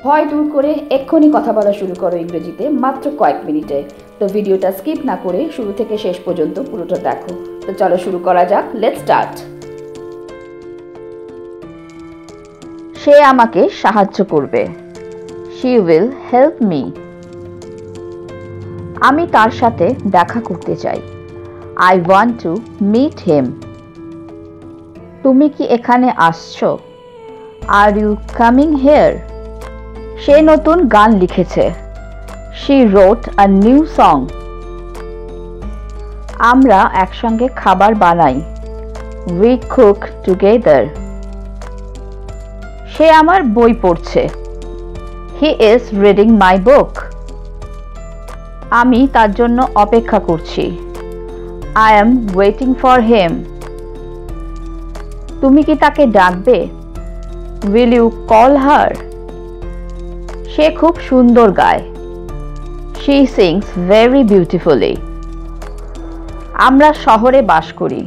ভয় দূর করে এক্ষুনি কথা বলা শুরু করো ইংরেজিতে মাত্র কয়েক মিনিটে। তো ভিডিওটা স্কিপ না করে শুরু থেকে শেষ পর্যন্ত পুরোটা দেখো। তো চলো শুরু করা যাক, লেটস স্টার্ট। সে আমাকে সাহায্য করবে। She will help me. আমি তার সাথে দেখা করতে চাই। I want to meet him. তুমি কি এখানে আসছো? Are you coming here? সে নতুন গান লিখেছে। She wrote a new song. আমরা একসঙ্গে খাবার বানাই। We cook together. সে আমার বই পড়ছে। He is reading my book. আমি তার জন্য অপেক্ষা করছি। I am waiting for him. তুমি কি তাকে ডাকবে? Will you call her? সে খুব সুন্দর গায়। She sings very beautifully. আমরা শহরে বাস করি।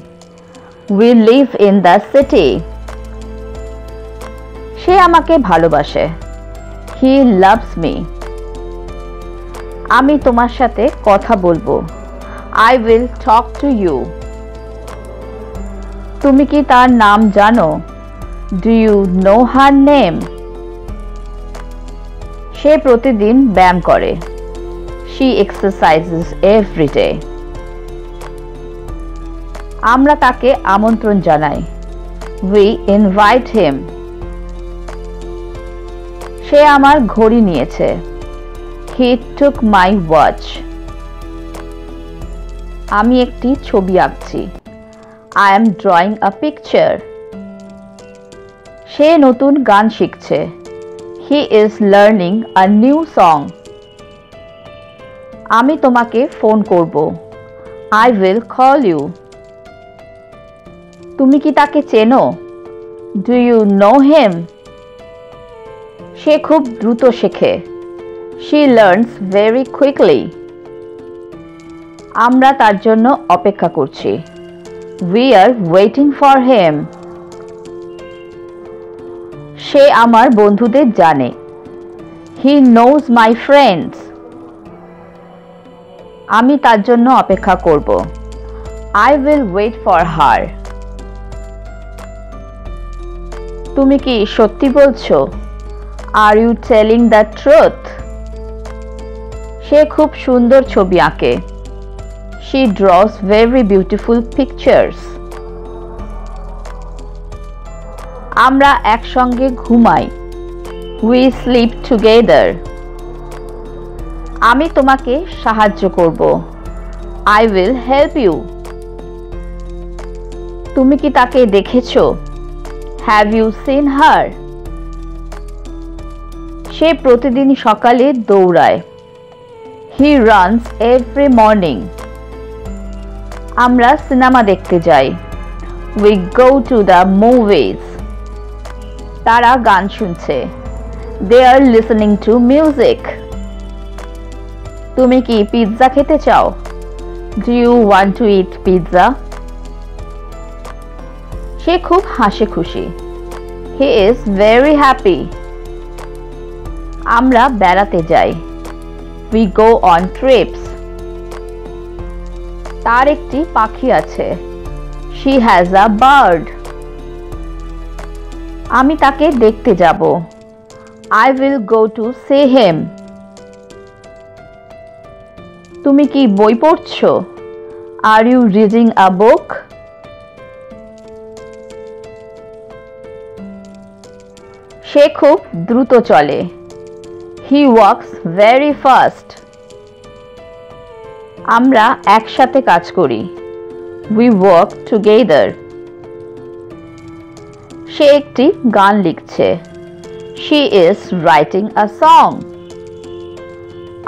We live in the city. সে আমাকে ভালোবাসে। He loves me. আমি তোমার সাথে কথা বলবো। I will talk to you. তুমি কি তার নাম জানো? Do you know her name? সে প্রতিদিন ব্যায়াম করে। She exercises every day. আমরা তাকে আমন্ত্রণ জানাই। We invite him. সে আমার ঘড়ি নিয়েছে। He took my watch. আমি একটি ছবি আঁকছি। I am drawing a picture. সে নতুন গান শিখছে। He is learning a new song. আমি তোমাকে ফোন করব। I will call you. তুমি কি তাকে চেনো? Do you know him? সে খুব দ্রুত শেখে। She learns very quickly. আমরা তার জন্য অপেক্ষা করছি। We are waiting for him. সে আমার বন্ধুদের জানে। He knows my friends. আমি তার জন্য অপেক্ষা করব। I will wait for her. তুমি কি সত্যি বলছো? Are you telling the truth? সে খুব সুন্দর ছবি আঁকে। She draws very beautiful pictures. আমরা একসঙ্গে ঘুমাই। We sleep together. আমি তোমাকে সাহায্য করব। I will help you. তুমি কি তাকে দেখেছো? Have you seen her? সে প্রতিদিন সকালে দৌড়ায়। He runs every morning. আমরা সিনেমা দেখতে যাই। We go to the movies. তারা গান শুনছে। They are listening to music. তুমি কি পিৎজা খেতে চাও? Do you want to eat pizza? সে খুব হাসি খুশি। He is very happy. আমরা বেড়াতে যাই। We go on trips. তার একটি পাখি আছে। She has a bird. আমি তাকে দেখতে যাব। I will go to see him. তুমি কি বই পড়ছো? Are you reading a book? সে খুব দ্রুত চলে। He walks very fast. আমরা একসাথে কাজ করি। We work together. সে একটি গান লিখছে। She is writing a song.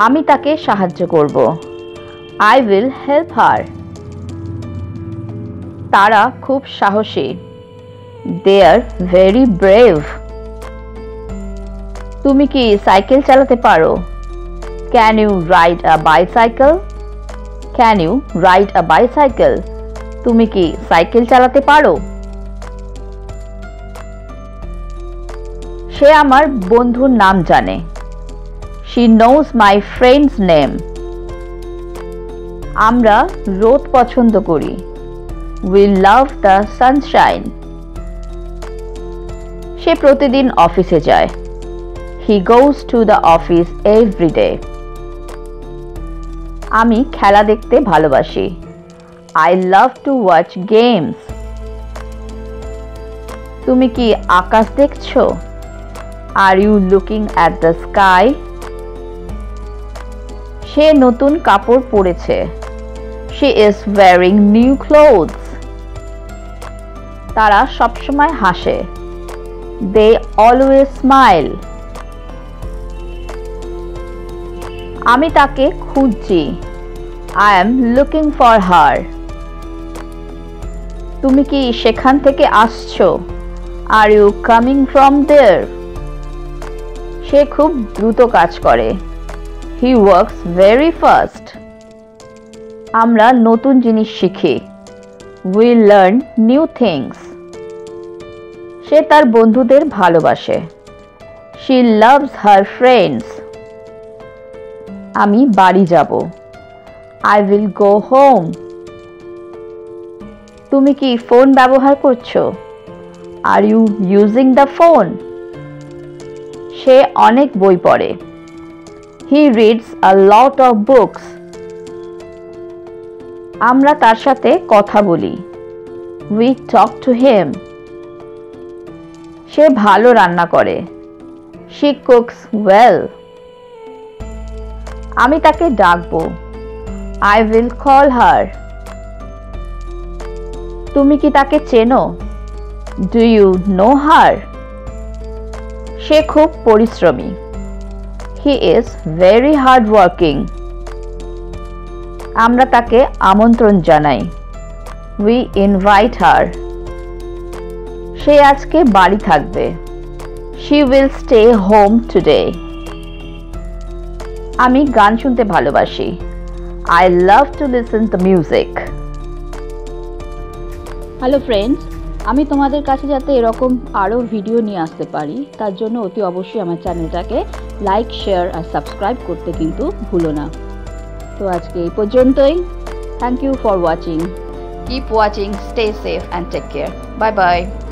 আমি তাকে সাহায্য করব। I will help her. তারা খুব সাহসী। They are very brave. তুমি কি সাইকেল চালাতে পারো? Can you ride a bicycle? Can you ride a bicycle? তুমি কি সাইকেল চালাতে পারো? সে আমার বন্ধুর নাম জানে। She knows my friend's name. আমরা রোদ পছন্দ করি। We love the sunshine. সে প্রতিদিন অফিসে যায়। He goes to the office every day. আমি খেলা দেখতে ভালোবাসি। I love to watch games. তুমি কি আকাশ দেখছো? Are you looking at the sky? সে নতুন কাপড় পরেছে। She is wearing new clothes. তারা সবসময় হাসে। They always smile. আমি তাকে খুঁজছি। I am looking for her. তুমি কি সেখান থেকে আসছো? Are you coming from there? সে খুব দ্রুত কাজ করে। He works very fast. আমরা নতুন জিনিস শিখি। We learn new things. সে তার বন্ধুদের ভালোবাসে। She loves her friends. আমি বাড়ি যাব। I will go home. তুমি কি ফোন ব্যবহার করছো? Are you using the phone? সে অনেক বই পড়ে। He reads a lot of books. আমরা তার সাথে কথা বলি। We talk to him. সে ভালো রান্না করে। She cooks well. আমি তাকে ডাকবো। I will call her. তুমি কি তাকে চেনো? Do you know her? সে খুব পরিশ্রমী। He is very hardworking. আমরা তাকে আমন্ত্রণ জানাই। We invite her. সে আজকে বাড়ি থাকবে। She will stay home today. আমি গান শুনতে ভালোবাসি। I love to listen to music. Hello friends, আমি তোমাদের কাছে যাতে এরকম আরও ভিডিও নিয়ে আসতে পারি তার জন্য অতি অবশ্যই আমার চ্যানেলটাকে লাইক, শেয়ার আর সাবস্ক্রাইব করতে কিন্তু ভুলো না। তো আজকে এই পর্যন্তই। Thank you for watching. Keep watching, stay safe and take care. Bye bye.